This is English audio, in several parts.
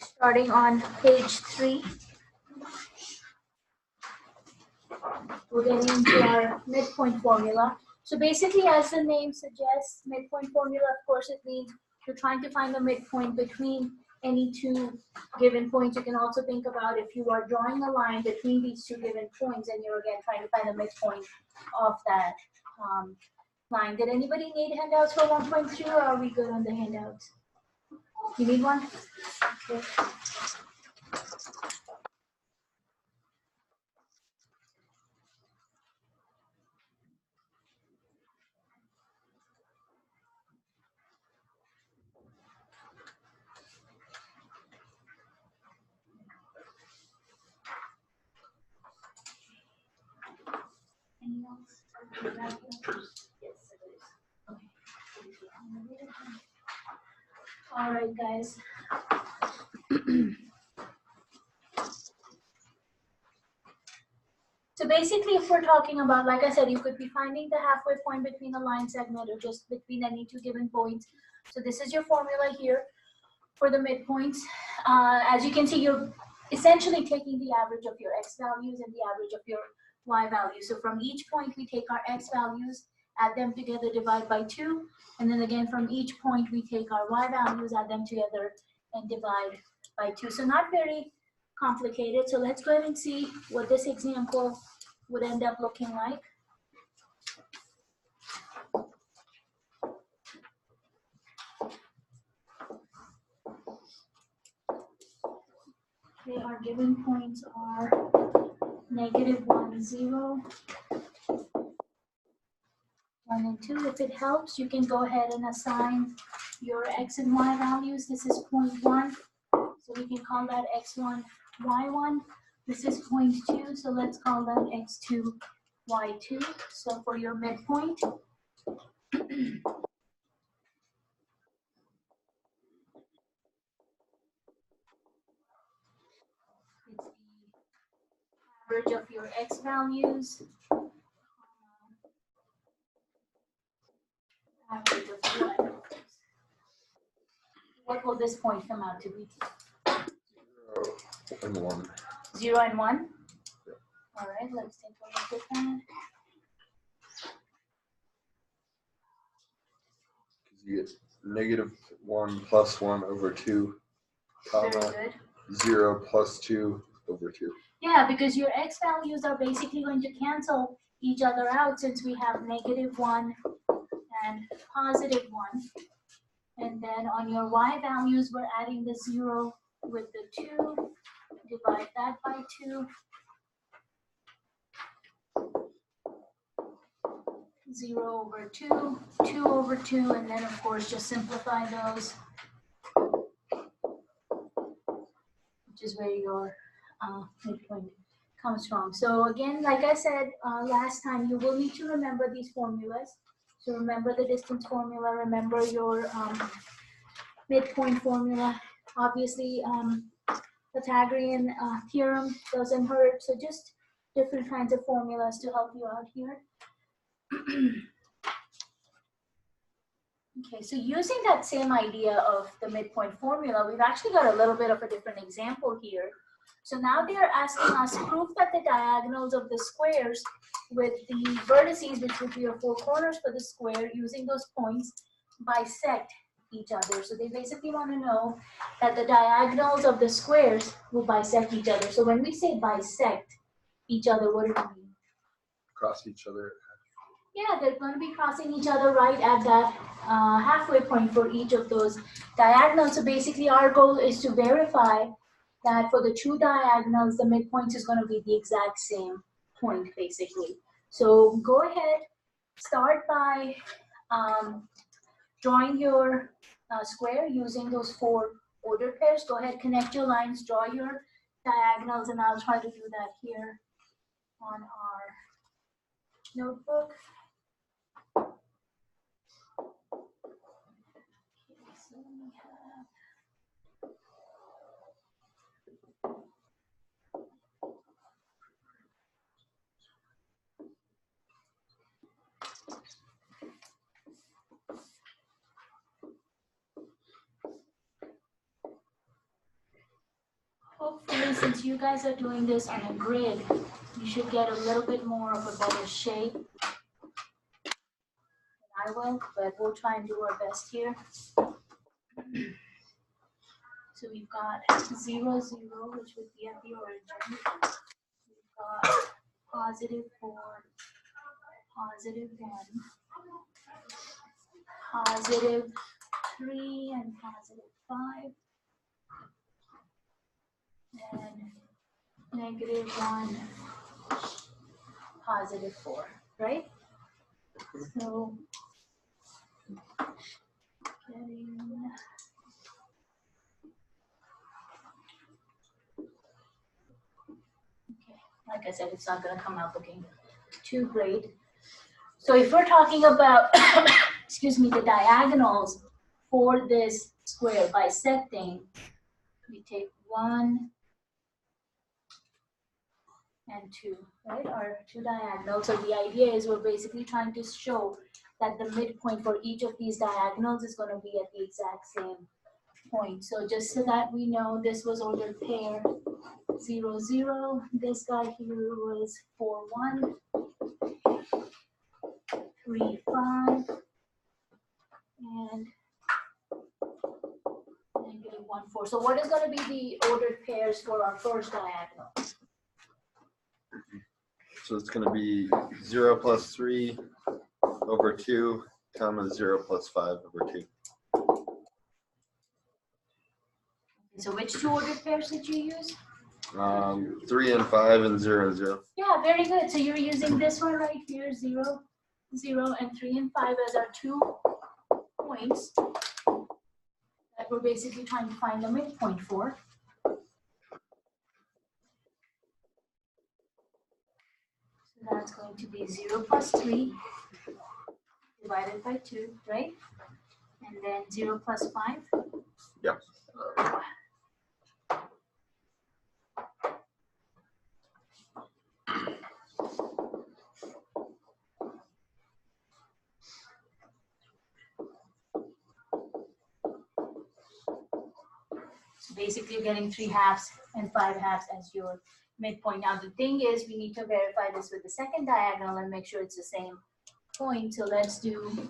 Starting on page 3, we're getting into our midpoint formula. So basically, as the name suggests, midpoint formula, of course, it means you're trying to find the midpoint between any two given points. You can also think about if you are drawing a line between these two given points and you're again trying to find the midpoint of that line. Did anybody need handouts for 1.2 or are we good on the handouts? You need one? Okay. Anything else? Yes, it is. Okay. All right, guys. So basically, if we're talking about, like I said, you could be finding the halfway point between a line segment or just between any two given points. So this is your formula here for the midpoints. As you can see, you're essentially taking the average of your x values and the average of your y values. So from each point, we take our x values, add them together, divide by 2. And then again, from each point, we take our y values, add them together, and divide by 2. So not very complicated. So let's go ahead and see what this example would end up looking like. Okay, our given points are -1, 0, 1 and 2. If it helps, you can go ahead and assign your x and y values. This is point 1, so we can call that x1, y1. This is point 2, so let's call that x2, y2. So for your midpoint, it's the average of your x values, average of y values. What will this point come out to be? 0 and 1. 0 and 1? Yep. All right, let's take a look at that. You get -1 plus 1 over 2, Very comma, good. 0 plus 2 over 2. Yeah, because your x values are basically going to cancel each other out since we have -1 and +1. And then on your y values, we're adding the 0 with the 2. Divide that by 2. 0 over 2, 2 over 2, and then of course just simplify those, which is where your midpoint comes from. So again, like I said last time, you will need to remember these formulas. So remember the distance formula, remember your midpoint formula. Obviously, Pythagorean theorem doesn't hurt, so just different kinds of formulas to help you out here. Okay, so using that same idea of the midpoint formula, we've actually got a little bit of a different example here. So now they are asking us to prove that the diagonals of the squares with the vertices, which would be your 4 corners for the square, using those points, bisect each other. So they basically want to know that the diagonals of the squares will bisect each other. So when we say bisect each other, what do we mean? Cross each other. Yeah, they're going to be crossing each other right at that halfway point for each of those diagonals. So basically our goal is to verify that for the two diagonals, the midpoint is going to be the exact same point, basically. So go ahead, start by drawing your square using those 4 ordered pairs. Go ahead, connect your lines, draw your diagonals, and I'll try to do that here on our notebook. So we have obviously, since you guys are doing this on a grid, you should get a little bit more of a better shape than I will, but we'll try and do our best here. So we've got 0, 0, which would be at the origin. We've got positive 4, positive 1, positive 3, and positive 5, and negative 1, positive 4, right? So getting okay, like I said, it's not going to come out looking too great. So if we're talking about, excuse me, the diagonals for this square bisecting, we take 1 and 2, right? Our two diagonals. So the idea is we're basically trying to show that the midpoint for each of these diagonals is going to be at the exact same point. So just so that we know, this was ordered pair 0, 0. This guy here was 4, 1, 3, 5, and negative 1, 4. So what is going to be the ordered pairs for our first diagonal? So it's going to be 0 plus 3 over 2, comma 0 plus 5 over 2. So which two ordered pairs did you use? 3 and 5 and 0 and 0. Yeah, very good. So you're using this one right here, 0, 0, and 3 and 5 as our 2 points that we're basically trying to find the midpoint for. So that's going to be 0 plus 3 divided by 2, right? And then 0 plus 5? Yep. So basically you're getting 3 halves and 5 halves as your midpoint. Now the thing is, we need to verify this with the second diagonal and make sure it's the same point. So let's do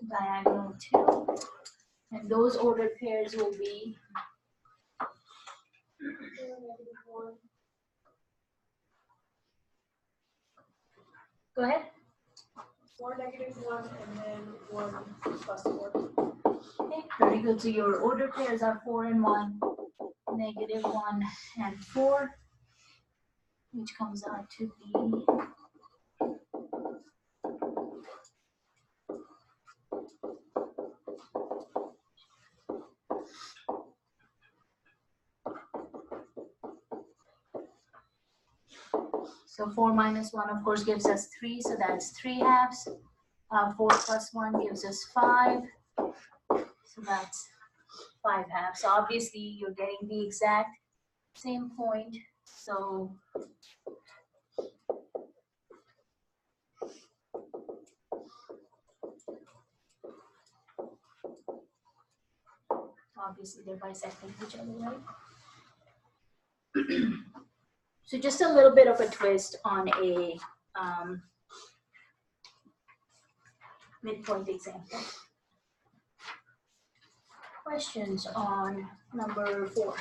diagonal 2. And those ordered pairs will be go ahead. 4, negative 1, and then 1 plus 4. Okay, very good. So your ordered pairs are 4 and 1, negative 1 and 4, which comes out to be so 4 minus 1 of course gives us 3, so that's 3 halves. 4 plus 1 gives us 5, so that's 5 halves. So obviously you're getting the exact same point. So obviously they're bisecting each other, right? So just a little bit of a twist on a midpoint example. Questions on number 4?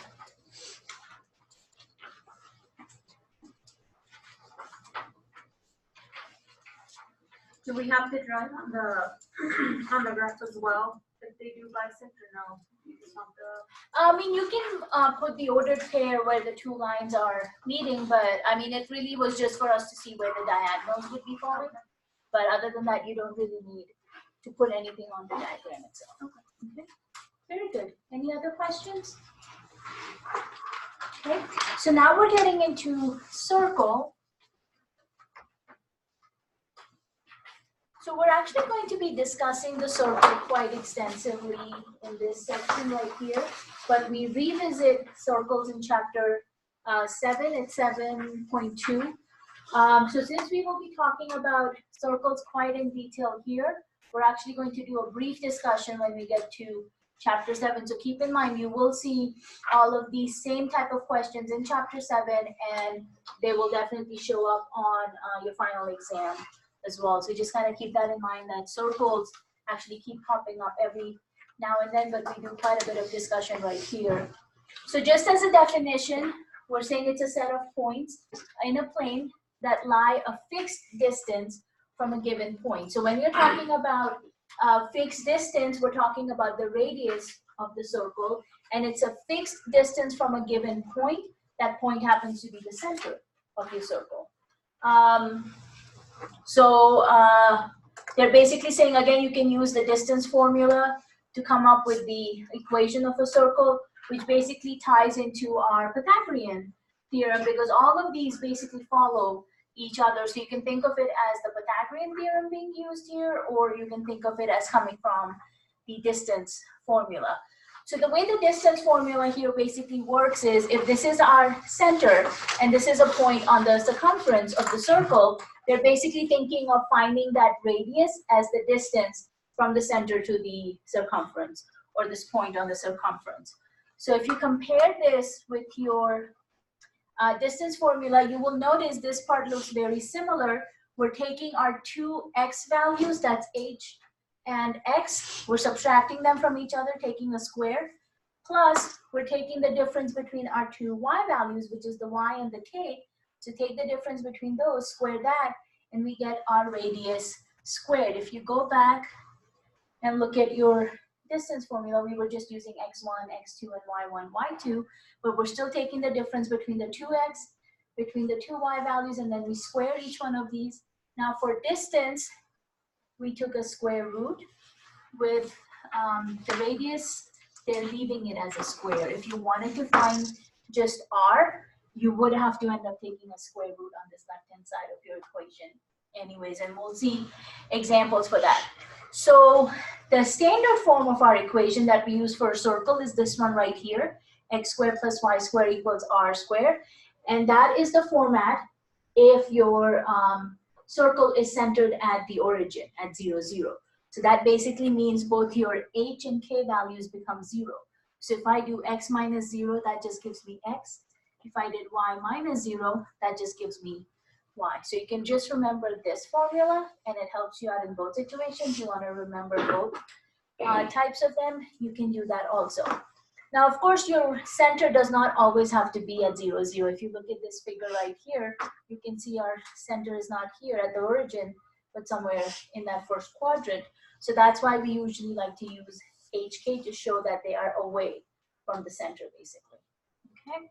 Do we have to draw on the graph as well if they do bisect or no? You just want the I mean, you can put the ordered pair where the two lines are meeting, but I mean, it really was just for us to see where the diagonals would be falling. But other than that, you don't really need to put anything on the diagram itself. Okay. Very good. Any other questions? Okay. So now we're getting into circle. So we're actually going to be discussing the circle quite extensively in this section right here, but we revisit circles in chapter 7 at 7.2. So since we will be talking about circles quite in detail here, we're actually going to do a brief discussion when we get to chapter 7. So keep in mind, you will see all of these same type of questions in chapter 7, and they will definitely show up on your final exam as well. So just kind of keep that in mind, that circles actually keep popping up every now and then, but we do quite a bit of discussion right here. So just as a definition, we're saying it's a set of points in a plane that lie a fixed distance from a given point. So when you're talking about fixed distance, we're talking about the radius of the circle, and it's a fixed distance from a given point. That point happens to be the center of your circle. They're basically saying, again, you can use the distance formula to come up with the equation of a circle, which basically ties into our Pythagorean theorem, because all of these basically follow each other. So you can think of it as the Pythagorean theorem being used here, or you can think of it as coming from the distance formula. So the way the distance formula here basically works is, if this is our center and this is a point on the circumference of the circle, they're basically thinking of finding that radius as the distance from the center to the circumference, or this point on the circumference. So if you compare this with your distance formula, you will notice this part looks very similar. We're taking our two x values, that's h and x, we're subtracting them from each other, taking a square, plus we're taking the difference between our two y values, which is the y and the k. So take the difference between those, square that, and we get our radius squared. If you go back and look at your distance formula, we were just using x1, x2, and y1, y2, but we're still taking the difference between the 2x, between the two y values, and then we square each one of these. Now for distance, we took a square root with the radius, they're leaving it as a square. If you wanted to find just r, you would have to end up taking a square root on this left-hand side of your equation anyways, and we'll see examples for that. So the standard form of our equation that we use for a circle is this one right here, x squared plus y squared equals r squared. And that is the format if your circle is centered at the origin, at 0, 0. So that basically means both your h and k values become 0. So if I do x minus 0, that just gives me x. If I did y minus 0, that just gives me y. So you can just remember this formula, and it helps you out in both situations. You want to remember both types of them, you can do that also. Now, of course, your center does not always have to be at 0, 0. If you look at this figure right here, you can see our center is not here at the origin, but somewhere in that first quadrant. So that's why we usually like to use HK to show that they are away from the center, basically. Okay.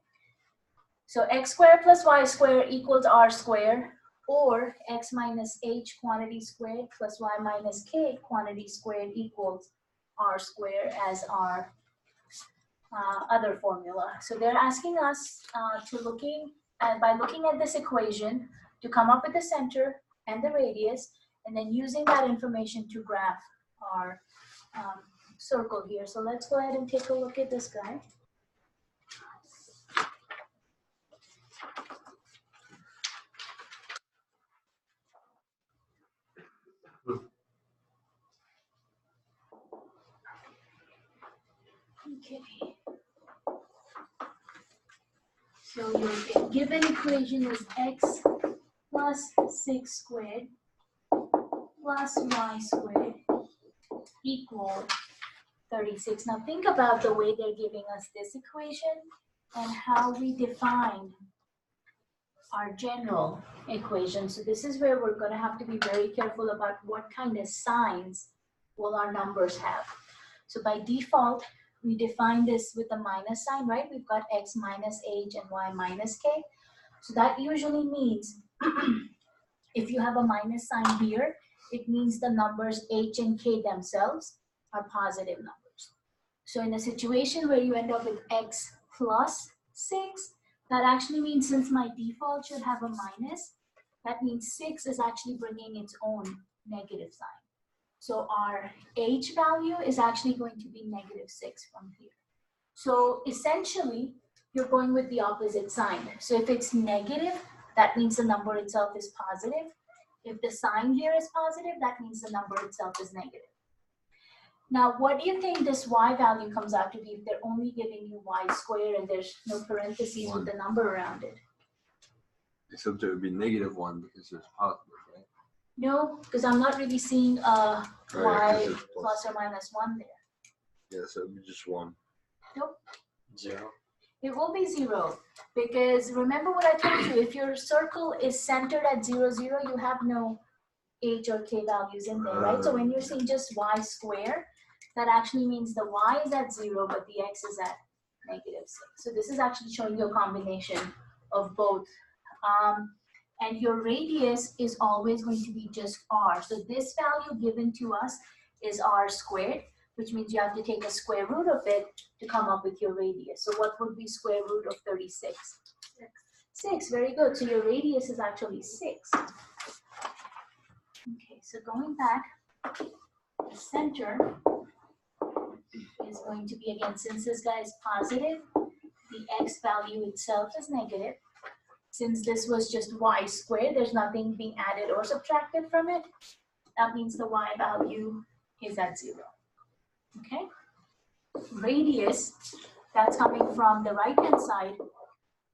So x squared plus y squared equals r squared, or x minus h quantity squared plus y minus k quantity squared equals r squared as our other formula. So they're asking us by looking at this equation to come up with the center and the radius, and then using that information to graph our circle here. So let's go ahead and take a look at this guy. Okay. So your given equation is x plus 6 squared plus y squared equal 36. Now think about the way they're giving us this equation and how we define our general equation. So this is where we're going to have to be very careful about what kind of signs will our numbers have. So by default, we define this with a minus sign, right? We've got x minus h and y minus k. So that usually means if you have a minus sign here, it means the numbers h and k themselves are positive numbers. So in a situation where you end up with x plus 6, that actually means, since my default should have a minus, that means 6 is actually bringing its own negative sign. So our h value is actually going to be -6 from here. So essentially, you're going with the opposite sign. So if it's negative, that means the number itself is positive. If the sign here is positive, that means the number itself is negative. Now, what do you think this y value comes out to be if they're only giving you y squared and there's no parentheses with the number around it? Except it would be -1 because there's positive, right? No, because I'm not really seeing Oh, yeah, 'cause y it's plus or minus 1 there. Yeah, so it would be just 1. Nope. 0. It will be 0 because remember what I told you, if your circle is centered at 0, 0, you have no h or k values in there, right? So when you're seeing just y squared, that actually means the y is at 0, but the x is at -6. So this is actually showing you a combination of both. And your radius is always going to be just r. So this value given to us is r squared, which means you have to take a square root of it to come up with your radius. So what would be square root of 36? 6, very good. So your radius is actually 6. Okay, so going back, the center is going to be, again, since this guy is positive, the x value itself is negative. Since this was just y squared, there's nothing being added or subtracted from it. That means the y value is at 0. Okay? Radius, that's coming from the right-hand side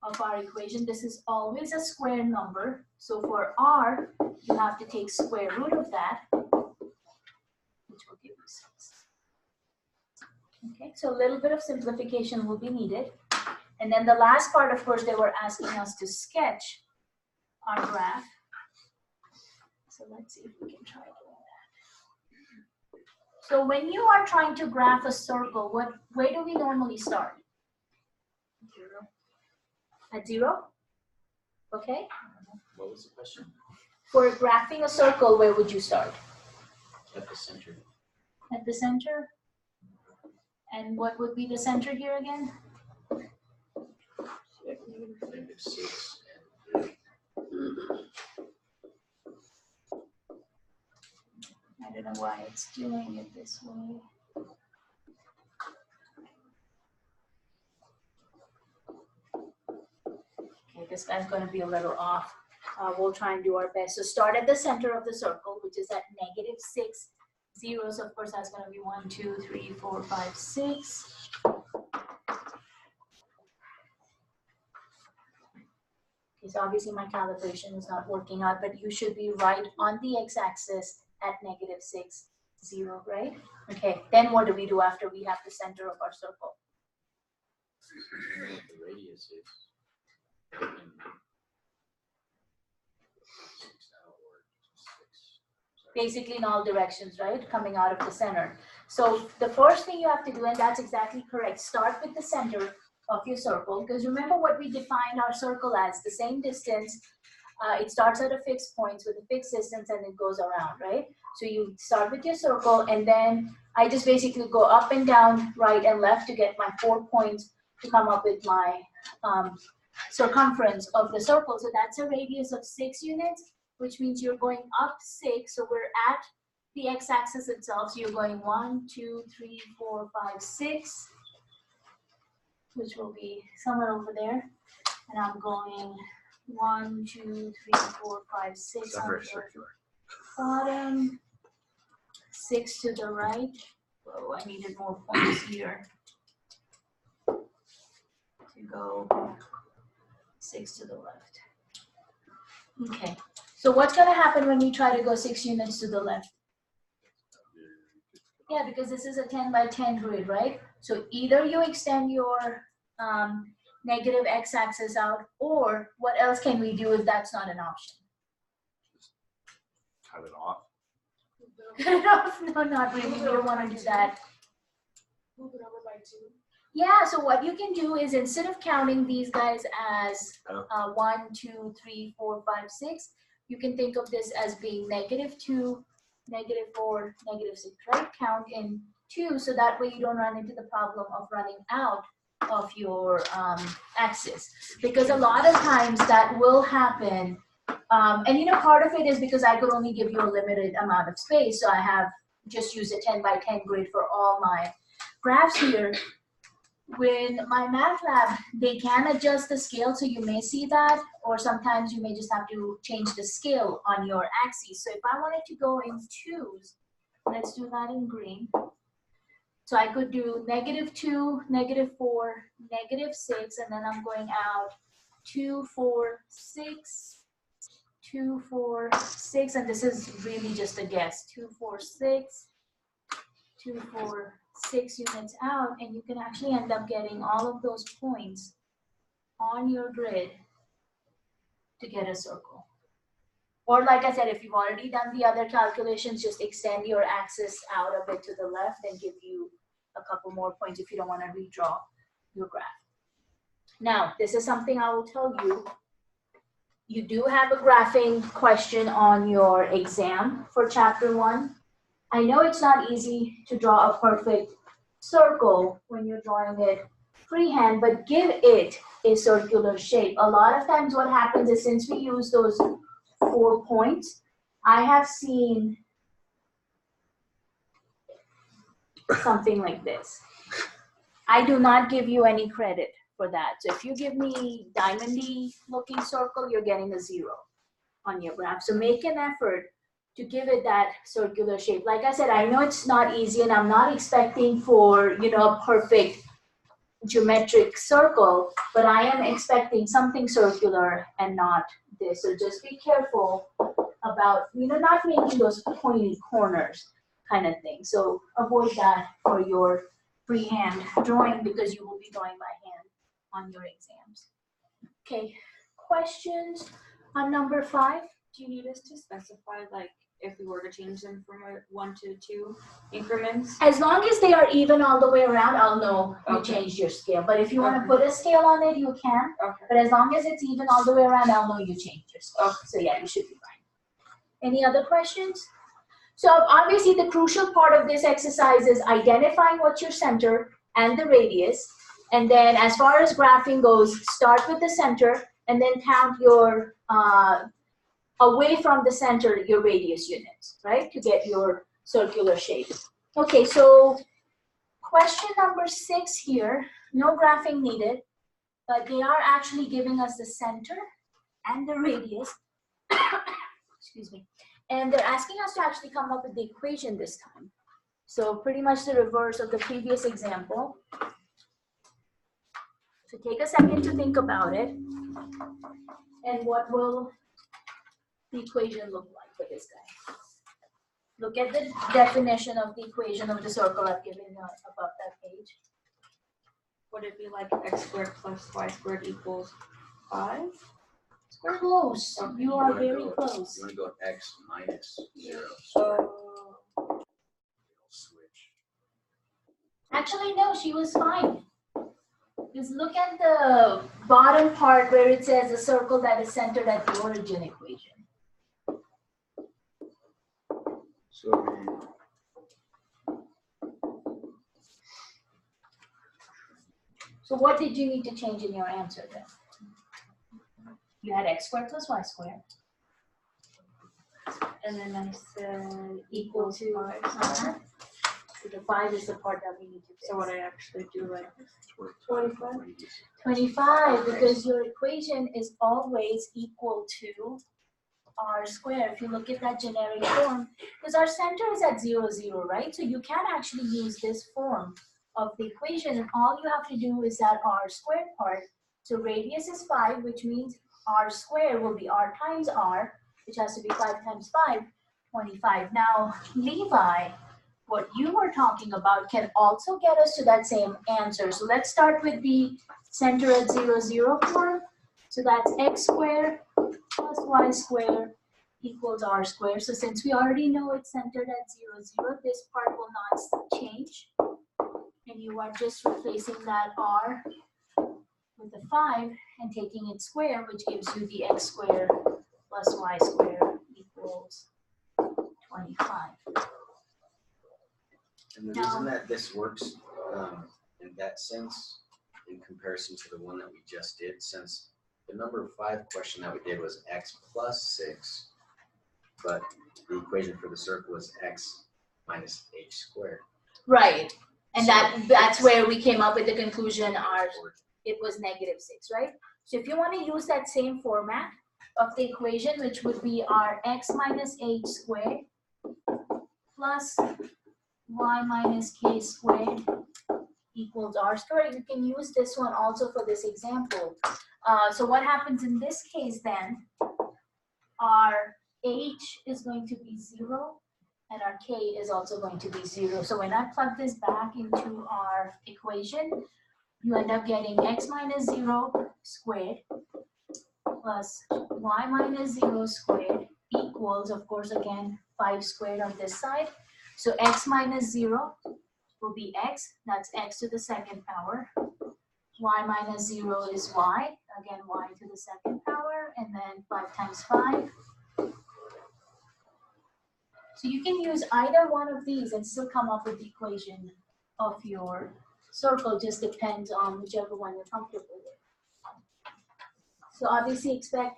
of our equation. This is always a square number. So for r, you have to take square root of that, which will give you 6. Okay, so a little bit of simplification will be needed. And then the last part, of course, they were asking us to sketch our graph. So let's see if we can try doing that. So when you are trying to graph a circle, where do we normally start? 0. At 0? Okay. What was the question? For graphing a circle, where would you start? At the center. At the center? And what would be the center here again? -6 I don't know why it's doing it this way. Okay, this guy's going to be a little off. We'll try and do our best. So start at the center of the circle, which is at -6 zeros. Of course, that's going to be 1, 2, 3, 4, 5, 6. Okay, so obviously my calibration is not working out, but you should be right on the x-axis at -6, 0, right? Okay, then what do we do after we have the center of our circle? The radius is. Basically in all directions, right? Coming out of the center. So the first thing you have to do, and that's exactly correct, start with the center of your circle, because remember what we defined our circle as, the same distance. It starts at a fixed point with a fixed distance and it goes around, right? So you start with your circle and then I just basically go up and down, right and left to get my 4 points to come up with my circumference of the circle. So that's a radius of 6 units, which means you're going up 6. So we're at the x-axis itself. So you're going 1, 2, 3, 4, 5, 6, which will be somewhere over there. And I'm going 1, 2, 3, 4, 5, 6 on the bottom, 6 to the right. Oh, I needed more points here to go 6 to the left. Okay, so what's going to happen when we try to go 6 units to the left? Yeah, because this is a 10 by 10 grid, right? So either you extend your negative x-axis out, or what else can we do if that's not an option? Cut it off. Cut it off? No, not really. We don't want to do that. Move it over by 2. Yeah, so what you can do is instead of counting these guys as 1, 2, 3, 4, 5, 6, you can think of this as being -2, -4, -6, right? Count in 2, so that way you don't run into the problem of running out of your axis. Because a lot of times that will happen. And you know, part of it is because I could only give you a limited amount of space, so I have just used a 10 by 10 grid for all my graphs here. With my math lab, they can adjust the scale, so you may see that, or sometimes you may just have to change the scale on your axis. So if I wanted to go in 2s, let's do that in green. So I could do -2, -4, -6, and then I'm going out 2, 4, 6, 2, 4, 6, and this is really just a guess. 2, 4, 6, 2, 4, 6 units out, and you can actually end up getting all of those points on your grid to get a circle. Or like I said, if you've already done the other calculations, just extend your axis out a bit to the left and give you a couple more points if you don't want to redraw your graph. Now, this is something I will tell you. You do have a graphing question on your exam for chapter 1. I know it's not easy to draw a perfect circle when you're drawing it freehand, but give it a circular shape. A lot of times what happens is, since we use those 4 points, I have seen something like this. I do not give you any credit for that. So if you give me diamondy looking circle, you're getting a 0 on your graph. So make an effort to give it that circular shape. Like I said, I know it's not easy, and I'm not expecting for, a perfect geometric circle, but I am expecting something circular and not this. So just be careful about, not making those pointy corners kind of thing. So avoid that for your freehand drawing, because you will be drawing by hand on your exams. Okay, questions on number 5? Do you need us to specify, like, if we were to change them from 1 to 2 increments? As long as they are even all the way around, I'll know you Okay. changed your scale. But if you want to put a scale on it, you can. Okay. But as long as it's even all the way around, I'll know you changed your scale. So yeah, you should be fine. Any other questions? So obviously the crucial part of this exercise is identifying what's your center and the radius. And then as far as graphing goes, start with the center and then count your away from the center, your radius units, right, to get your circular shape. Okay, so question number 6 here, no graphing needed, but they are actually giving us the center and the radius, excuse me, and they're asking us to actually come up with the equation this time. So pretty much the reverse of the previous example. So take a second to think about it, and what will the equation look like for this guy. Look at the definition of the equation of the circle I've given you above that page. Would it be like x squared plus y squared equals 5? We're close. Okay. You are very close. You want to go x minus 0. So, Switch. Actually, no, she was fine. Just look at the bottom part where it says a circle that is centered at the origin equation. So So what did you need to change in your answer then? You had x squared plus y squared. and then I said Equal to 5. So the 5 is the part that we need to fix. So what I actually do, like, 25. 25, because your equation is always equal to r squared. If you look at that generic form, because our center is at 0, 0, right? So you can actually use this form of the equation, and all you have to do is that r squared part. So radius is 5, which means r squared will be r times r, which has to be 5 times 5, 25. Now, Levi, what you were talking about can also get us to that same answer. So let's start with the center at 0, 0 form. So that's x squared plus y squared equals r squared. So since we already know it's centered at 0, 0, this part will not change. And you are just replacing that r with a 5 and taking its square, which gives you the x squared plus y squared equals 25. And the reason that this works in that sense, in comparison to the one that we just did, since the number 5 question that we did was x plus 6, but the equation for the circle was x minus h squared. Right. And So that's where we came up with the conclusion it was -6, right? So if you want to use that same format of the equation, which would be our x minus h squared plus y minus k squared equals r squared. You can use this one also for this example. So what happens in this case then, our h is going to be 0 and our k is also going to be 0. So when I plug this back into our equation, you end up getting x minus 0 squared plus y minus 0 squared equals, of course, again, 5 squared on this side. So x minus 0 will be x, that's x to the second power. Y minus 0 is y, again, y to the second power, and then 5 times 5. So you can use either one of these and still come up with the equation of your circle, just depends on whichever one you're comfortable with. So obviously expect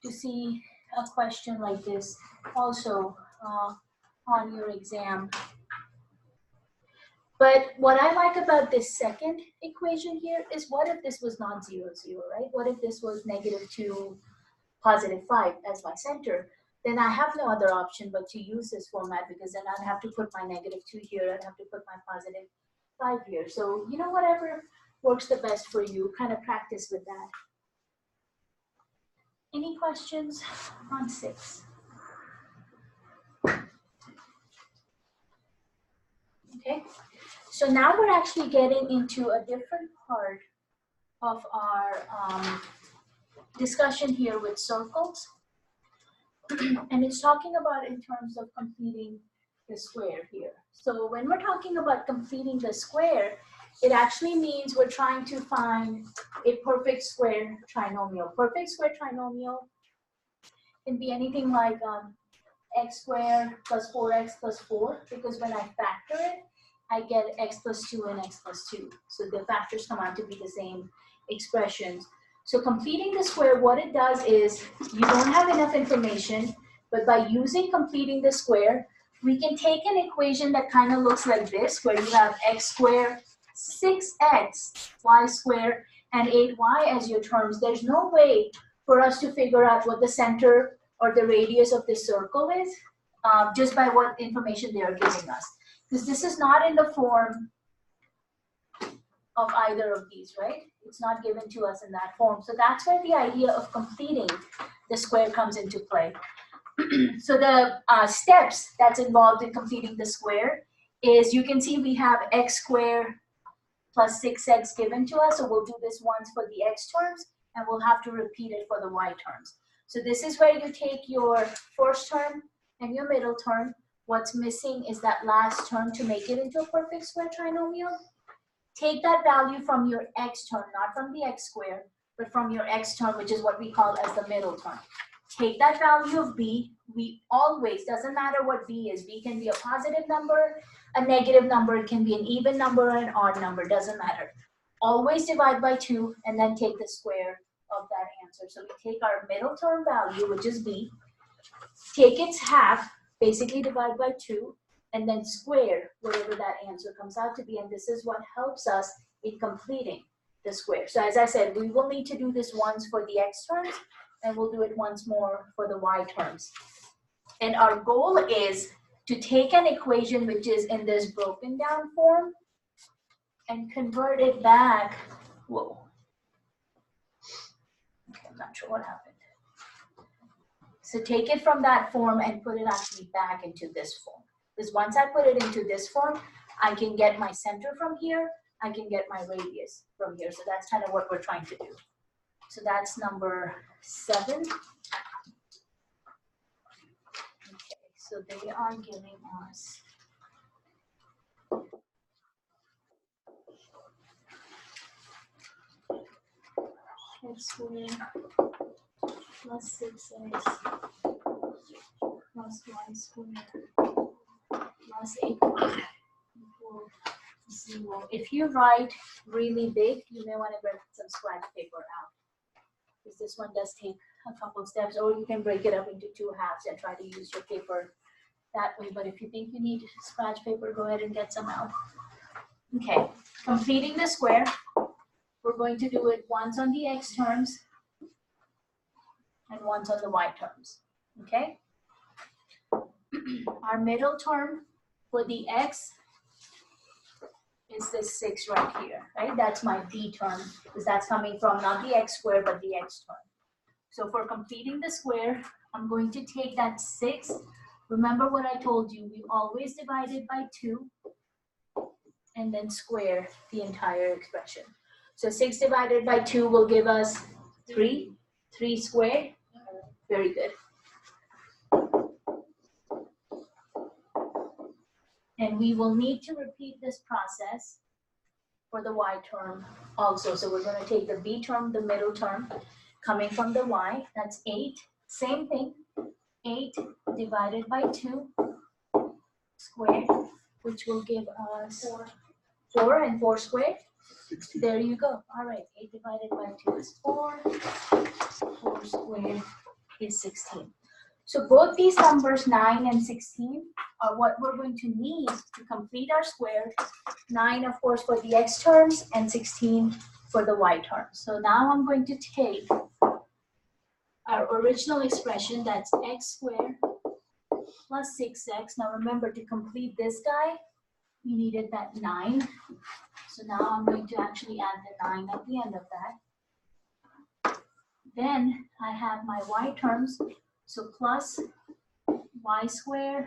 to see a question like this also on your exam. But what I like about this second equation here is, what if this was non-zero, zero, right? What if this was -2, +5 as my center? Then I have no other option but to use this format, because then I'd have to put my -2 here, I'd have to put my +5 here. So, you know, whatever works the best for you, kind of practice with that. Any questions on 6? Okay, so now we're actually getting into a different part of our discussion here with circles. And it's talking about in terms of completing the square here. So when we're talking about completing the square, it actually means we're trying to find a perfect square trinomial. Perfect square trinomial can be anything like x squared plus 4x plus 4, because when I factor it, I get x plus 2 and x plus 2. So the factors come out to be the same expressions. So completing the square, what it does is, you don't have enough information, but by using completing the square, we can take an equation that kind of looks like this, where you have x squared, 6x, y squared, and 8y as your terms. There's no way for us to figure out what the center or the radius of this circle is, just by what information they are giving us. Because this is not in the form of either of these, right? It's not given to us in that form. So that's where the idea of completing the square comes into play. So the steps that's involved in completing the square is, you can see we have x squared plus 6x given to us. So we'll do this once for the x terms, and we'll have to repeat it for the y terms. So this is where you take your first term and your middle term. What's missing is that last term to make it into a perfect square trinomial. Take that value from your x term, not from the x squared, but from your x term, which is what we call as the middle term. Take that value of b. We always, doesn't matter what b is. B can be a positive number, a negative number, it can be an even number or an odd number, doesn't matter. Always divide by 2 and then take the square of that answer. So we take our middle term value, which is b, take its half, basically divide by 2, and then square whatever that answer comes out to be. And this is what helps us in completing the square. So as I said, we will need to do this once for the x terms, and we'll do it once more for the y terms. And our goal is to take an equation which is in this broken down form and convert it back. Whoa. Okay, I'm not sure what happened. So take it from that form and put it actually back into this form. Because once I put it into this form, I can get my center from here, I can get my radius from here. So that's kind of what we're trying to do. So that's number 7. Okay, so they are giving us x squared plus 6x plus y squared plus 8y equals 0. If you write really big, you may want to get some scratch paper out, because this one does take a couple of steps, or you can break it up into 2 halves and try to use your paper that way. But if you think you need scratch paper, go ahead and get some out. Okay, completing the square, we're going to do it once on the x terms and once on the y terms, okay? Our middle term for the x is this 6 right here, right? That's my b term, because that's coming from not the x squared, but the x term. So for completing the square, I'm going to take that 6. Remember what I told you, we always divide it by 2 and then square the entire expression. So 6 divided by 2 will give us 3. 3 squared. Very good. And we will need to repeat this process for the y term also. So we're going to take the b term, the middle term, coming from the y, that's 8. Same thing, 8 divided by 2 squared, which will give us 4 and 4 squared. There you go. All right, 8 divided by 2 is 4. 4 squared is 16. So both these numbers, 9 and 16, are what we're going to need to complete our square. 9, of course, for the x terms, and 16 for the y terms. So now I'm going to take our original expression, that's x squared plus 6x. Now remember, to complete this guy, we needed that 9. So now I'm going to actually add the 9 at the end of that. Then I have my y terms, so plus y squared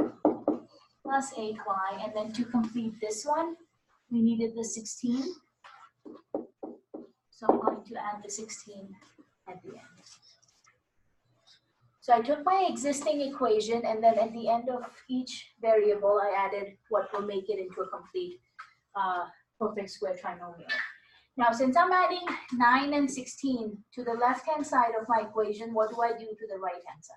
plus 8y, and then to complete this one, we needed the 16. So I'm going to add the 16 at the end. So I took my existing equation, and then at the end of each variable, I added what will make it into a complete perfect square trinomial. Now, since I'm adding 9 and 16 to the left-hand side of my equation, what do I do to the right-hand side?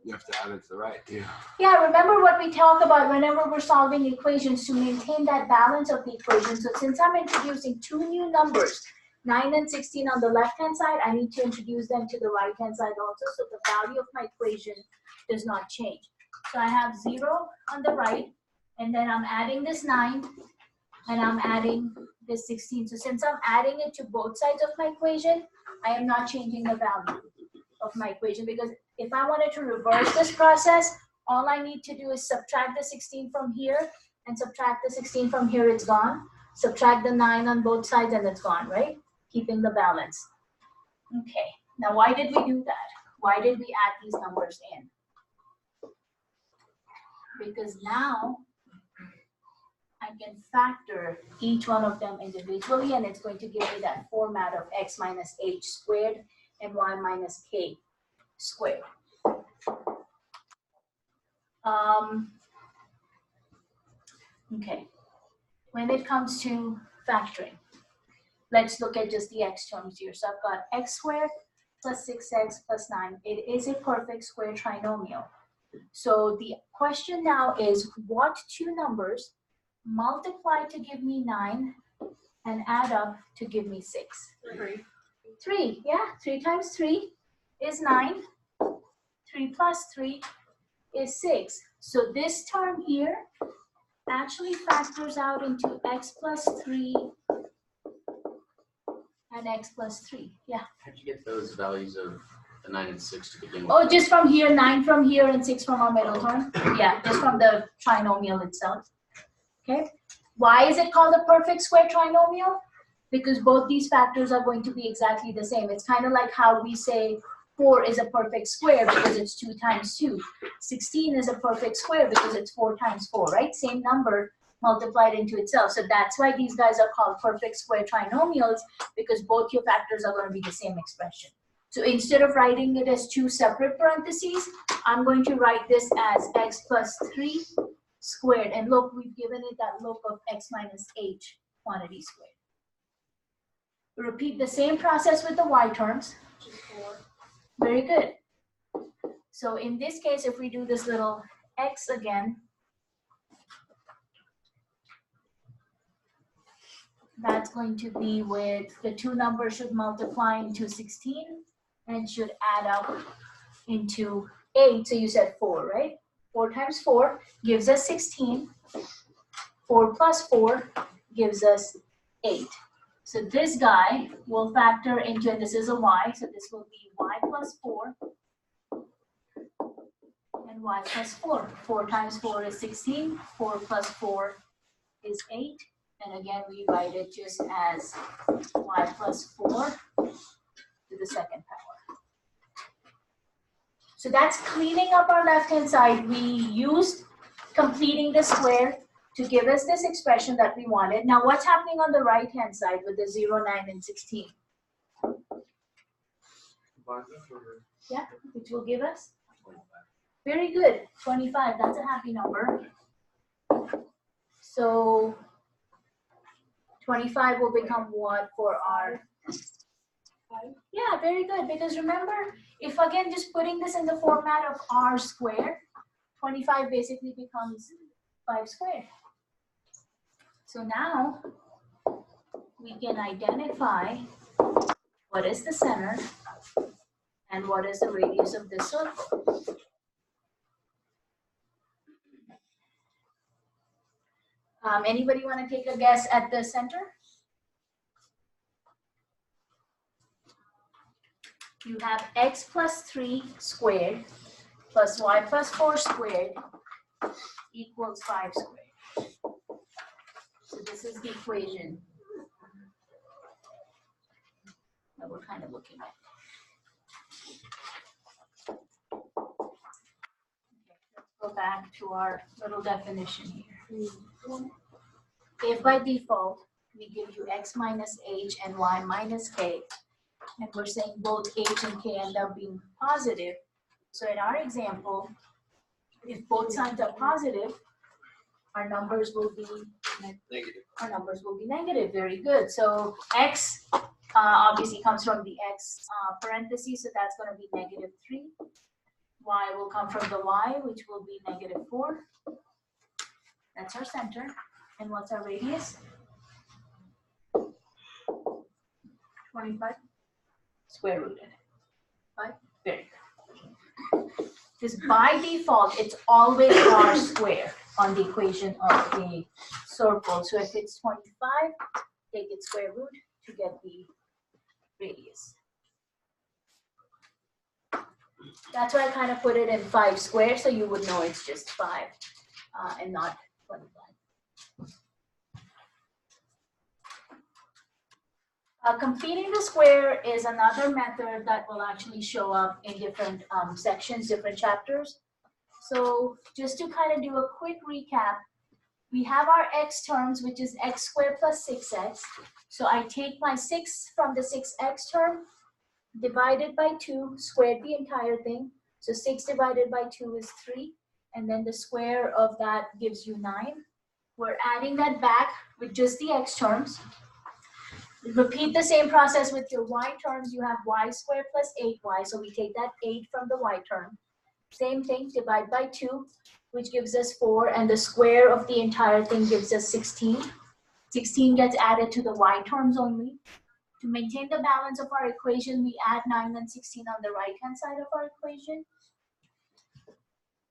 You have to add it to the right too. Yeah, remember what we talk about whenever we're solving equations to maintain that balance of the equation. So since I'm introducing 2 new numbers, 9 and 16 on the left-hand side, I need to introduce them to the right-hand side also, so the value of my equation does not change. So I have 0 on the right, and then I'm adding this 9, and I'm adding this 16. So since I'm adding it to both sides of my equation, I am not changing the value of my equation, because if I wanted to reverse this process, all I need to do is subtract the 16 from here, and subtract the 16 from here, it's gone. Subtract the 9 on both sides, and it's gone, right? Keeping the balance. Okay, now why did we do that? Why did we add these numbers in? Because now I can factor each one of them individually, and it's going to give me that format of x minus h squared and y minus k squared. Okay, when it comes to factoring, let's look at just the x terms here. So I've got x squared plus 6x plus 9. It is a perfect square trinomial. So the question now is, what 2 numbers multiply to give me 9 and add up to give me 6? 3, yeah, 3 times 3 is 9. 3 plus 3 is 6. So this term here actually factors out into x plus 3 and x plus 3. Yeah. How'd you get those values of the 9 and 6 to begin with? Oh, just from here, 9 from here and 6 from our middle term. Yeah, just from the trinomial itself. Okay. Why is it called a perfect square trinomial? Because both these factors are going to be exactly the same. It's kind of like how we say 4 is a perfect square because it's 2 times 2. 16 is a perfect square because it's 4 times 4, right? Same number multiplied into itself. So that's why these guys are called perfect square trinomials, because both your factors are going to be the same expression. So instead of writing it as 2 separate parentheses, I'm going to write this as x plus 3 squared. And look, we've given it that look of x minus h quantity squared. Repeat the same process with the y terms. Very good. So in this case, if we do this little x again, that's going to be with the 2 numbers should multiply into 16 and should add up into 8. So you said 4, right? 4 times 4 gives us 16. 4 plus 4 gives us 8. So this guy will factor into, and this is a y, so this will be y plus 4 and y plus 4. 4 times 4 is 16. 4 plus 4 is 8. And again, we write it just as y plus 4 to the second power. So that's cleaning up our left-hand side. We used completing the square to give us this expression that we wanted. Now what's happening on the right-hand side with the 0, 9, and 16? Yeah, which will give us? Very good, 25, that's a happy number. So 25 will become what for our? Yeah, very good, because remember, if again, just putting this in the format of r squared, 25 basically becomes 5 squared. So now we can identify what is the center and what is the radius of this circle. Anybody want to take a guess at the center? You have x plus 3 squared plus y plus 4 squared equals 5 squared. So this is the equation that we're kind of looking at. Let's go back to our little definition here. If by default we give you x minus h and y minus k, and we're saying both h and k end up being positive, so in our example, if both sides are positive, our numbers will be negative. Very good. So x obviously comes from the x parentheses, so that's going to be negative 3. Y will come from the y, which will be negative 4. That's our center. And what's our radius? 25 square rooted. Right? Very good. Because by default, it's always r squared on the equation of a circle. So if it's 25, take its square root to get the radius. That's why I kind of put it in 5 squared, so you would know it's just 5 and not 25. Completing the square is another method that will actually show up in different sections, different chapters. So just to kind of do a quick recap, we have our x terms, which is x squared plus 6x. So I take my 6 from the 6x term, divided by 2, squared the entire thing. So 6 divided by 2 is 3, and then the square of that gives you 9. We're adding that back with just the x terms. Repeat the same process with your y terms. You have y squared plus 8y, so we take that 8 from the y term. Same thing, divide by 2, which gives us 4, and the square of the entire thing gives us 16. 16 gets added to the y terms only. To maintain the balance of our equation, we add 9 and 16 on the right-hand side of our equation.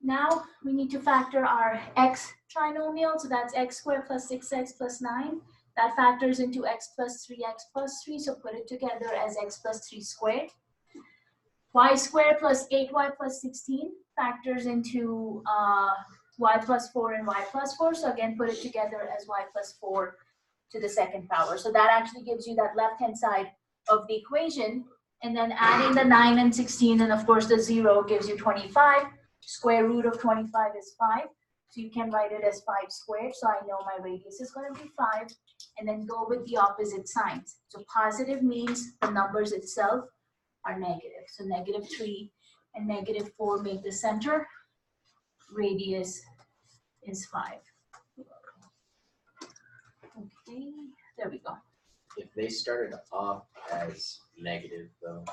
Now we need to factor our x trinomial, so that's x squared plus 6x plus 9. That factors into x plus 3, so put it together as x plus 3 squared. Y squared plus 8y plus 16 factors into y plus 4 and y plus 4, so again put it together as y plus 4 to the second power. So that actually gives you that left-hand side of the equation, and then adding the 9 and 16, and of course the 0 gives you 25. Square root of 25 is 5. So you can write it as 5 squared. So I know my radius is going to be 5. And then go with the opposite signs. So positive means the numbers itself are negative. So negative 3 and negative 4 make the center. Radius is 5. Okay, there we go. If they started off as negative, though,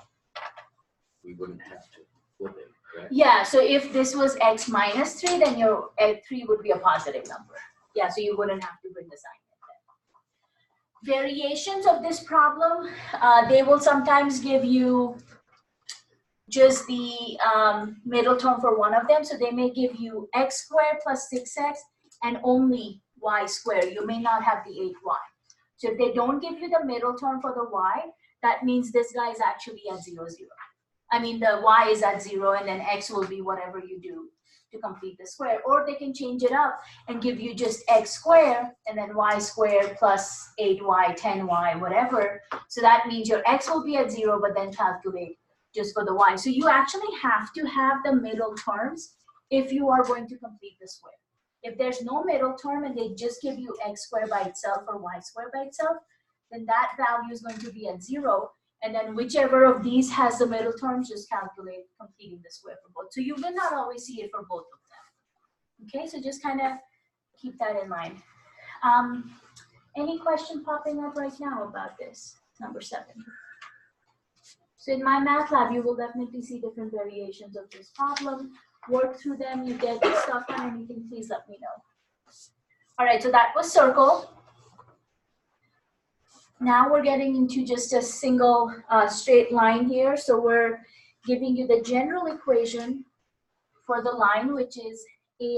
we wouldn't have to flip it, correct? Yeah, so if this was x minus 3, then your 3 would be a positive number. Yeah, so you wouldn't have to bring the sign in there. Variations of this problem, they will sometimes give you just the middle term for one of them. So they may give you x squared plus 6x and only y squared. You may not have the 8y. So if they don't give you the middle term for the y, that means this guy is actually at 0, 0. I mean, the y is at 0, and then x will be whatever you do to complete the square. Or they can change it up and give you just x squared and then y squared plus 8y, 10y, whatever. So that means your x will be at 0, but then calculate just for the y. So you actually have to have the middle terms if you are going to complete the square. If there's no middle term and they just give you x squared by itself or y squared by itself, then that value is going to be at 0. And then whichever of these has the middle terms, just calculate completing the square for both. So you will not always see it for both of them. Okay, so just kind of keep that in mind. Any question popping up right now about this, number 7? So in my math lab, you will definitely see different variations of this problem. Work through them. You get stuff on anything, please let me know. All right, so that was circle. Now we're getting into just a single straight line here. So we're giving you the general equation for the line, which is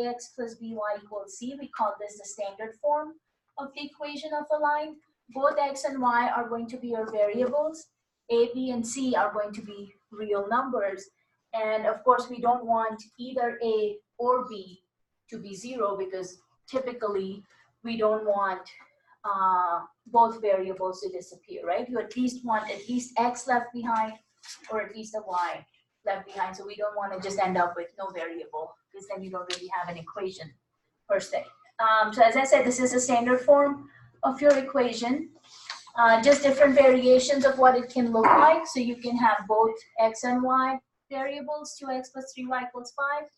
ax plus by equals c. We call this the standard form of the equation of a line. Both x and y are going to be your variables. A, b, and c are going to be real numbers. And of course, we don't want either a or b to be 0 because typically we don't want both variables to disappear, right? You at least want at least x left behind or at least a y left behind. So we don't want to just end up with no variable because then you don't really have an equation per se. So as I said, this is a standard form of your equation. Just different variations of what it can look like. So you can have both x and y variables, 2x plus 3y equals 5.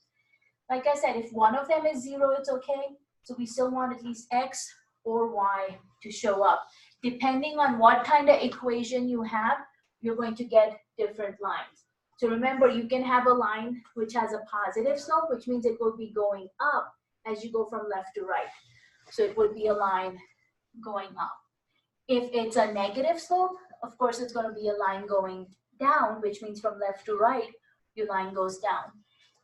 Like I said, if one of them is 0, it's okay. So we still want at least x or y to show up. Depending on what kind of equation you have, you're going to get different lines. So remember, you can have a line which has a positive slope, which means it will be going up as you go from left to right. So it would be a line going up. If it's a negative slope, of course, it's going to be a line going down, which means from left to right, your line goes down.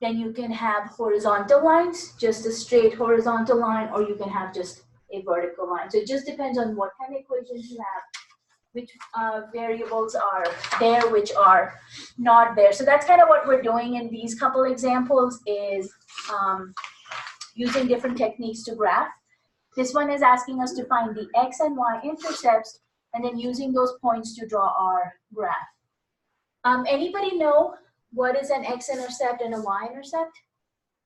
Then you can have horizontal lines, just a straight horizontal line, or you can have just a vertical line. So it just depends on what kind of equations you have, which variables are there, which are not there. So that's kind of what we're doing in these couple examples is using different techniques to graph. This one is asking us to find the x and y intercepts and then using those points to draw our graph. Anybody know what is an x-intercept and a y-intercept?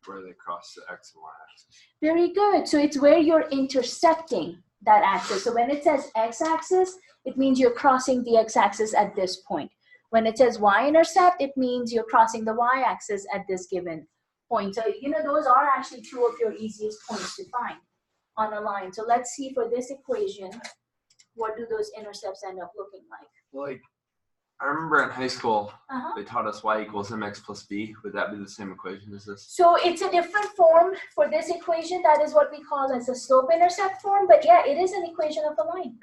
Where they cross the x and y axis. Very good. So it's where you're intersecting that axis. So when it says x-axis, it means you're crossing the x-axis at this point. When it says y-intercept, it means you're crossing the y-axis at this given point. So, you know, those are actually two of your easiest points to find on a line. So let's see for this equation, what do those intercepts end up looking like? Like, I remember in high school, Uh-huh. they taught us y equals mx plus b. Would that be the same equation as this? So it's a different form for this equation. That is what we call as a slope-intercept form. But yeah, it is an equation of a line.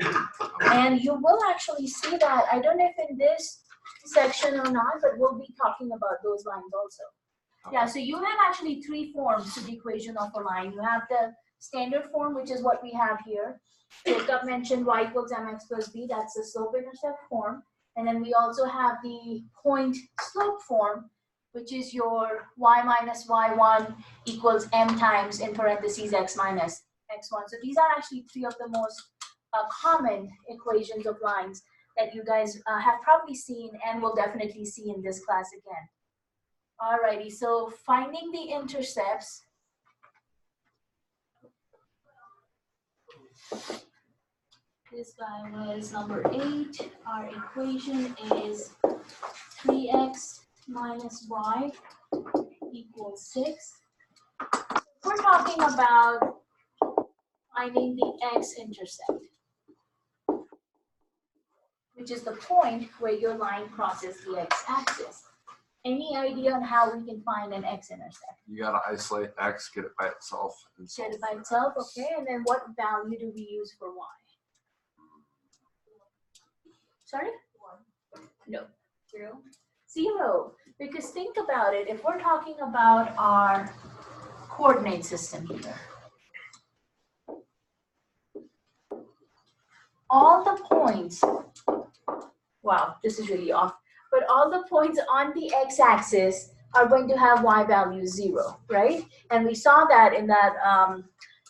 And you will actually see that. I don't know if in this section or not, but we'll be talking about those lines also. Okay. Yeah, so you have actually 3 forms to the equation of a line. You have the standard form, which is what we have here. Jacob mentioned y equals mx plus b. That's the slope-intercept form. And then we also have the point slope form, which is your y minus y1 equals m times in parentheses x minus x1. So these are actually 3 of the most common equations of lines that you guys have probably seen and will definitely see in this class again. Alrighty, so finding the intercepts. This guy was number 8. Our equation is 3x minus y equals 6. We're talking about finding the x-intercept, which is the point where your line crosses the x-axis. Any idea on how we can find an x-intercept? You gotta isolate x, get it by itself. And Get it by itself, okay, and then what value do we use for y? Sorry? 1. No. 0. 0. Because think about it, if we're talking about our coordinate system here, all the points, wow, this is really off, but all the points on the x-axis are going to have y value 0, right? And we saw that in that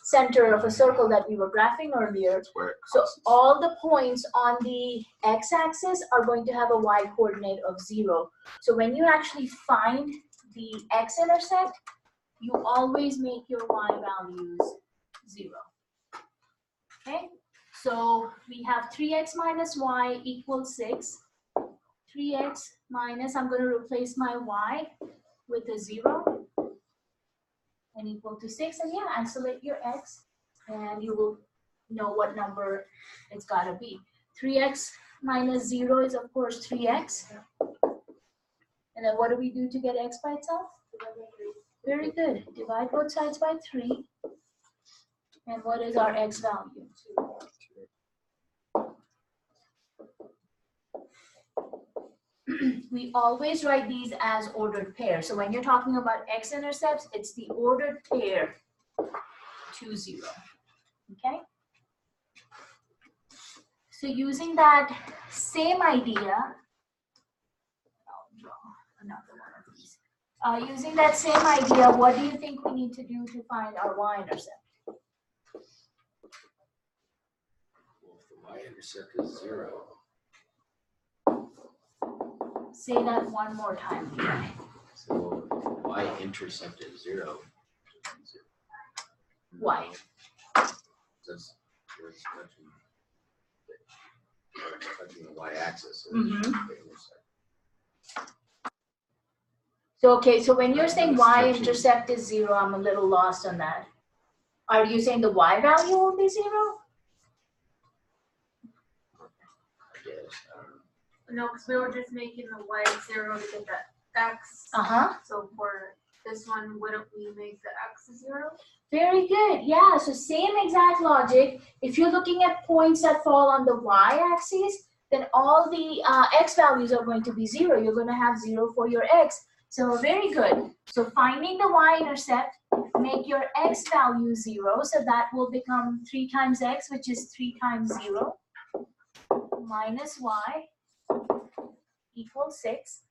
center of a circle that we were graphing earlier. That's where it So crosses. all the points on the x-axis are going to have a y coordinate of 0. So when you actually find the x-intercept, you always make your y values 0. Okay? So we have 3x minus y equals 6. 3x minus, I'm going to replace my y with a 0 and equal to 6. And yeah, isolate your x and you will know what number it's got to be. 3x minus 0 is of course 3x. And then what do we do to get x by itself? Very good. Divide both sides by 3. And what is our x value? We always write these as ordered pairs. So when you're talking about x-intercepts, it's the ordered pair 2, 0. Okay? So using that same idea, I'll draw another one of these. Using that same idea, what do you think we need to do to find our y-intercept? Well, if the y-intercept is 0, Say that one more time, Levi. so if the y-intercept is 0. Why? That's where it's touching the y-axis. So Mhm. it's the intercept. So, okay, so when you're saying y-intercept is 0, I'm a little lost on that. Are you saying the y value will be 0? I guess, I don't know. No, because we were just making the y 0 to get that x. Uh-huh. So for this one, wouldn't we make the x 0? Very good. Yeah, so same exact logic. If you're looking at points that fall on the y-axis, then all the x values are going to be 0. You're going to have 0 for your x. So very good. So finding the y-intercept, make your x value 0. So that will become 3 times x, which is 3 times 0, minus y equals 6.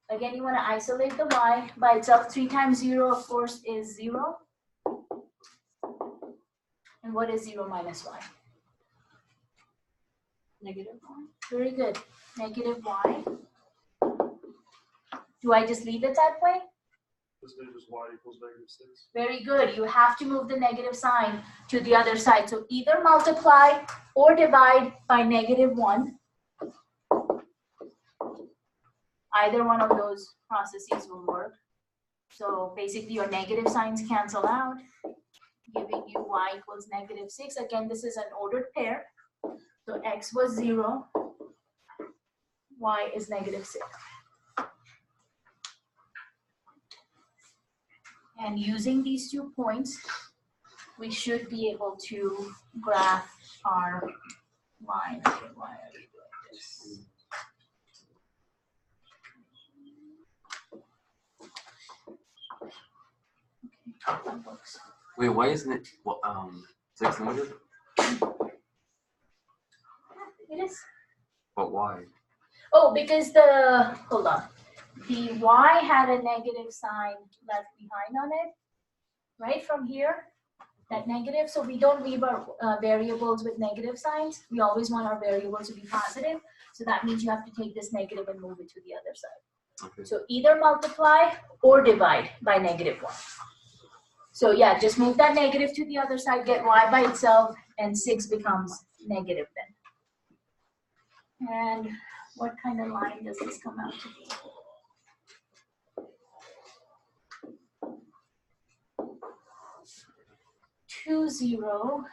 Again, you want to isolate the y. By itself, 3 times 0, of course, is 0. And what is 0 minus y? Negative 1. Very good. Negative y. Do I just leave it that way? This is just y equals -6. Very good. You have to move the negative sign to the other side. So either multiply or divide by -1. Either one of those processes will work. So basically your negative signs cancel out, giving you y equals -6. Again, this is an ordered pair. So x was 0, y is -6. And using these 2 points, we should be able to graph our line. Okay, why are we doing this? Okay, that works. Wait, why isn't it 6 negative? It is. But why? Oh, because hold on. The y had a negative sign left behind on it, right from here, that negative. So we don't leave our variables with negative signs. We always want our variables to be positive. So that means you have to take this negative and move it to the other side. Okay. So either multiply or divide by -1. So yeah, just move that negative to the other side, get y by itself, and 6 becomes negative then. And what kind of line does this come out to be? Two, 0,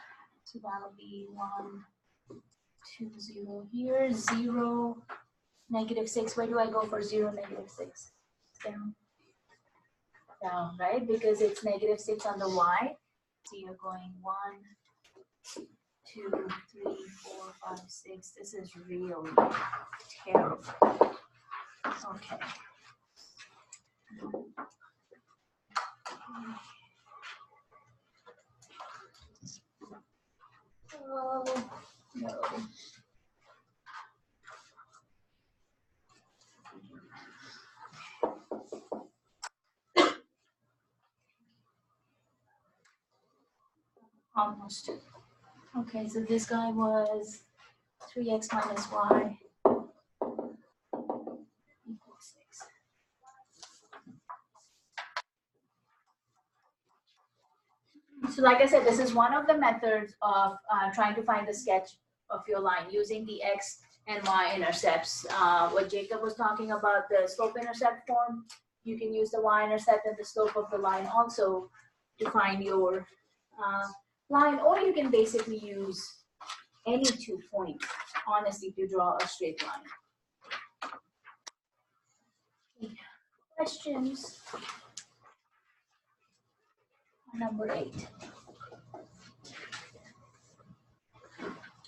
so that'll be 1, 2, 0 here, 0, -6. Where do I go for 0, -6? Down. Down, right? Because it's -6 on the y. So you're going 1, 2, 3, 4, 5, 6. This is really terrible. Okay. Oh, no. Almost. Okay, so this guy was 3x minus y equals 6. So like I said, this is one of the methods of trying to find the sketch of your line using the x and y intercepts. What Jacob was talking about, the slope-intercept form, you can use the y-intercept and the slope of the line also to find your line, or you can basically use any 2 points, honestly, to draw a straight line. Questions? Number 8.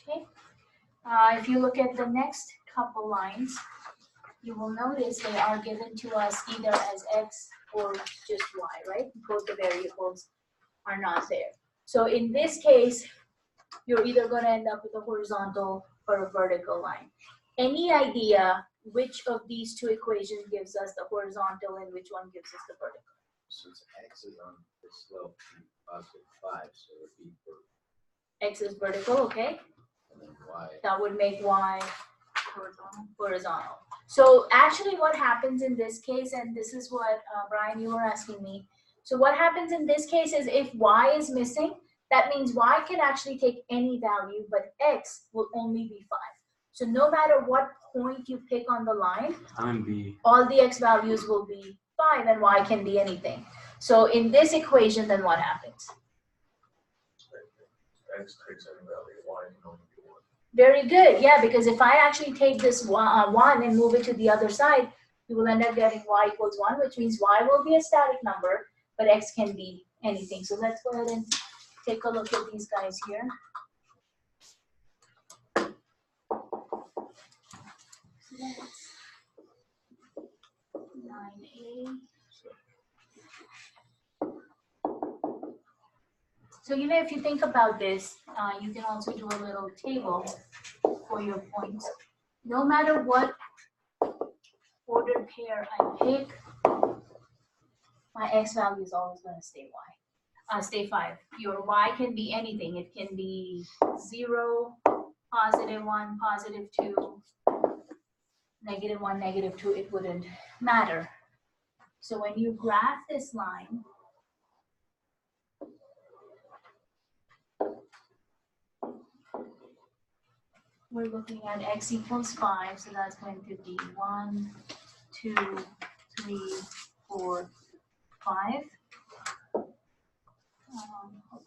Okay. If you look at the next couple lines, you will notice they are given to us either as x or just y, right? Both the variables are not there. So in this case, you're either going to end up with a horizontal or a vertical line. Any idea which of these two equations gives us the horizontal and which one gives us the vertical? Since x is on the slope, positive 5, so it would be for, X is vertical, okay? and then y. That would make y horizontal. So actually what happens in this case, and this is what, Brian, you were asking me. So what happens in this case is if y is missing, that means y can actually take any value, but x will only be 5. So no matter what point you pick on the line, I'm in B. all the x values will be 5 and y can be anything. So in this equation, then what happens? X takes any value, y can only be 1. Very good, yeah, because if I actually take this 1 and move it to the other side, you will end up getting y equals 1, which means y will be a static number, but x can be anything. So let's go ahead and take a look at these guys here. So that's 9a. So if you think about this, you can also do a little table for your points. No matter what ordered pair I pick, my x value is always going to stay stay 5. Your y can be anything. It can be 0, positive 1, positive 2, negative 1, negative 2. It wouldn't matter. So when you graph this line, we're looking at x equals 5. So that's going to be 1, 2, 3, 4, 5. Hold on.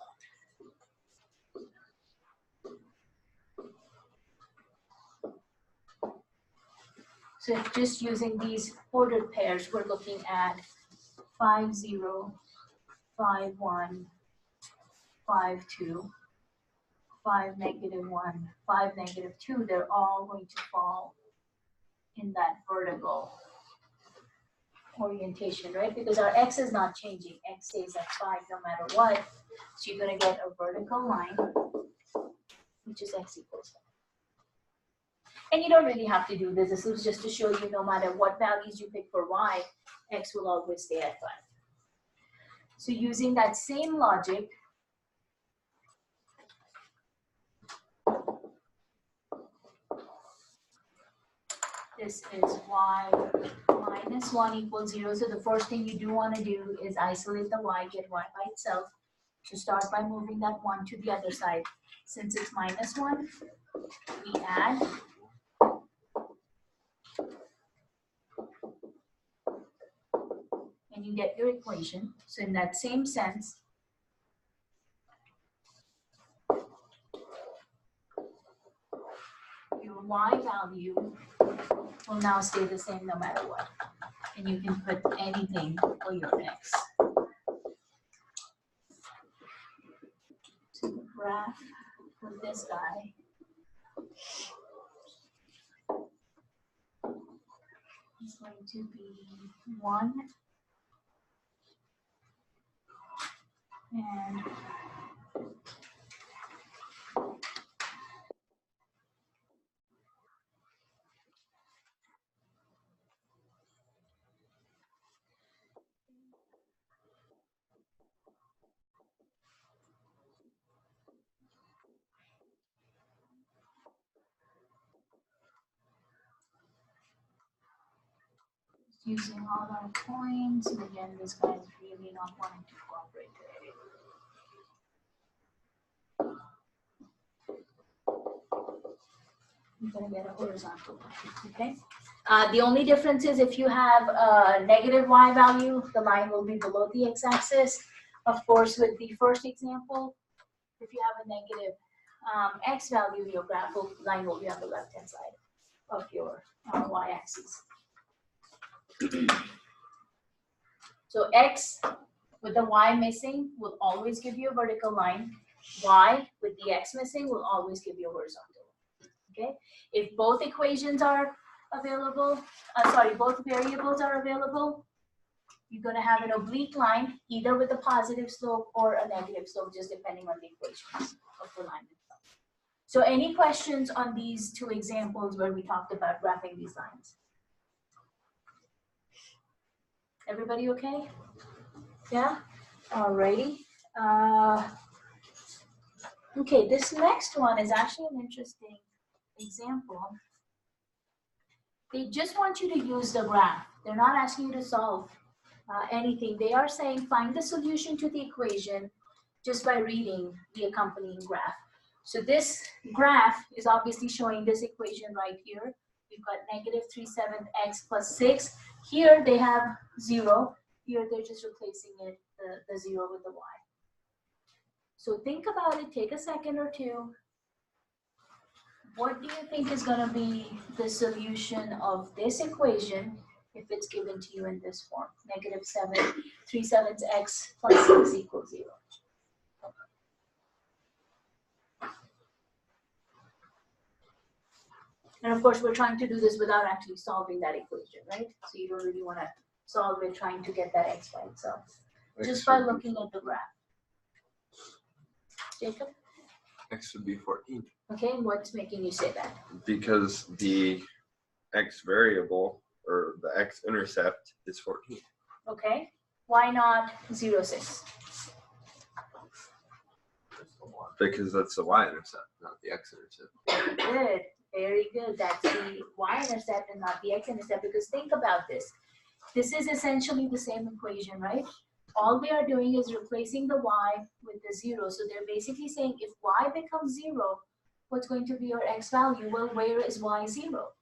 So just using these ordered pairs, we're looking at 5, 0, 5, 1, 5, 2, 5, negative 1, 5, negative 2. They're all going to fall in that vertical orientation, right? Because our x is not changing. X stays at 5 no matter what. So you're going to get a vertical line, which is x equals 5. And you don't really have to do this. This is just to show you no matter what values you pick for y, x will always stay at 5. So using that same logic, this is y minus 1 equals 0. So the first thing you do want to do is isolate the y, get y by itself. So start by moving that 1 to the other side. Since it's minus 1, we add. And you get your equation. So in that same sense, your y value will now stay the same no matter what. And you can put anything for your x. So the graph for this guy is going to be 1 and using all our points, and again, this guy is really not wanting to cooperate today. I'm gonna get a horizontal line, okay? The only difference is if you have a negative y value, the line will be below the x-axis. Of course, with the first example, if you have a negative x value, your line will be on the left-hand side of your y-axis. So x with the y missing will always give you a vertical line. Y with the x missing will always give you a horizontal. Okay? If both equations are available, both variables are available, you're going to have an oblique line either with a positive slope or a negative slope, just depending on the equations of the line itself. So any questions on these two examples where we talked about graphing these lines? Everybody okay? Yeah? Alrighty. Okay, this next one is actually an interesting example. They just want you to use the graph. They're not asking you to solve anything. They are saying find the solution to the equation just by reading the accompanying graph. So this graph is obviously showing this equation right here. We've got negative 3/7 x plus 6. Here they have 0. Here they're just replacing it, the 0 with the y. So think about it, take a second or two. What do you think is going to be the solution of this equation if it's given to you in this form? Negative 3/7 x plus 6 equals 0. And of course, we're trying to do this without actually solving that equation, right? So you don't really want to solve it trying to get that x by itself. Just by looking at the graph. Jacob? X would be 14. Okay, and what's making you say that? Because the x variable or the x-intercept is 14. Okay, why not 0, 6? Because that's the y-intercept, not the x-intercept. Good, very good. That's the y-intercept and not the x-intercept, because think about this. This is essentially the same equation, right? All they are doing is replacing the y with the 0. So they're basically saying if y becomes 0, what's going to be your x value? Well, where is y 0?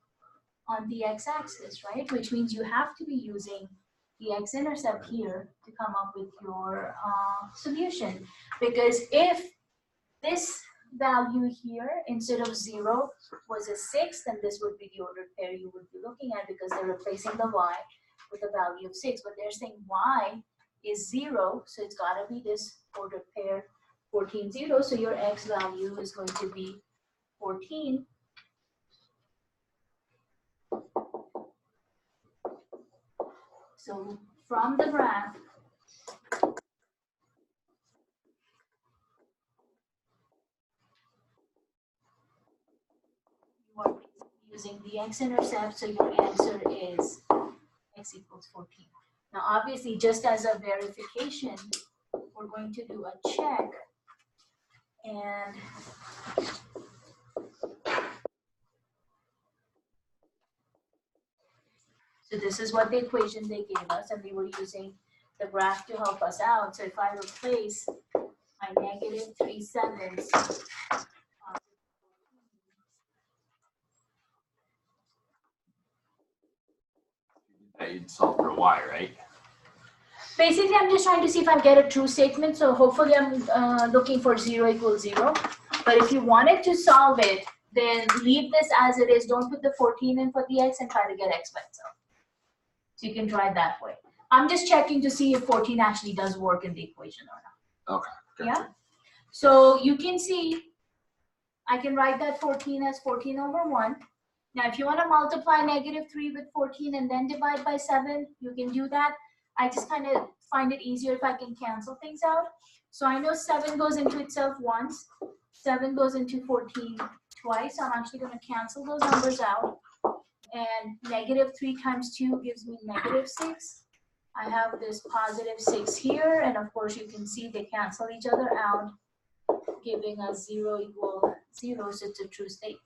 On the x-axis, right? Which means you have to be using the x-intercept here to come up with your solution. Because if this value here, instead of 0, was a 6, then this would be the ordered pair you would be looking at, because they're replacing the y with a value of 6. But they're saying y is 0, so it's got to be this ordered pair 14, 0. So your x value is going to be 14. So from the graph, you are using the x-intercept, so your answer is x equals 14. Now obviously, just as a verification, we're going to do a check, and so this is what the equation they gave us, and we were using the graph to help us out. So if I replace my negative 3/7 You'd solve for y, right? basically, I'm just trying to see if I get a true statement. So hopefully I'm looking for 0 equals 0. But if you wanted to solve it, then leave this as it is. Don't put the 14 in for the x and try to get x by itself. So you can try it that way. I'm just checking to see if 14 actually does work in the equation or not. Okay. Yeah. So you can see, I can write that 14 as 14 over 1. Now, if you want to multiply negative 3 with 14 and then divide by 7, you can do that. I just kind of find it easier if I can cancel things out. So I know 7 goes into itself once, 7 goes into 14 twice. So I'm actually going to cancel those numbers out. And negative 3 times 2 gives me negative 6. I have this positive 6 here. And of course, you can see they cancel each other out, giving us 0 equal 0. So it's a true statement.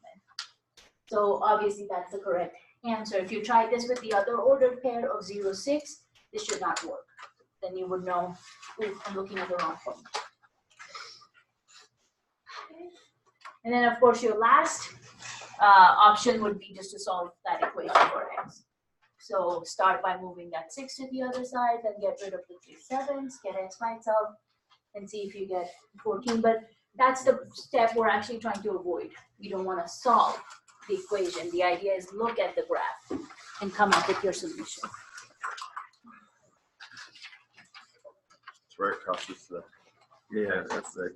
So obviously, that's the correct answer. If you tried this with the other ordered pair of 0, 6, this should not work. Then you would know, ooh, I'm looking at the wrong point. And then, of course, your last option would be just to solve that equation for x. So start by moving that 6 to the other side, then get rid of the 3 7s, get x by itself, and see if you get 14. But that's the step we're actually trying to avoid. We don't want to solve the equation. The idea is look at the graph and come up with your solution. It's where it crosses the. Yeah. That's the.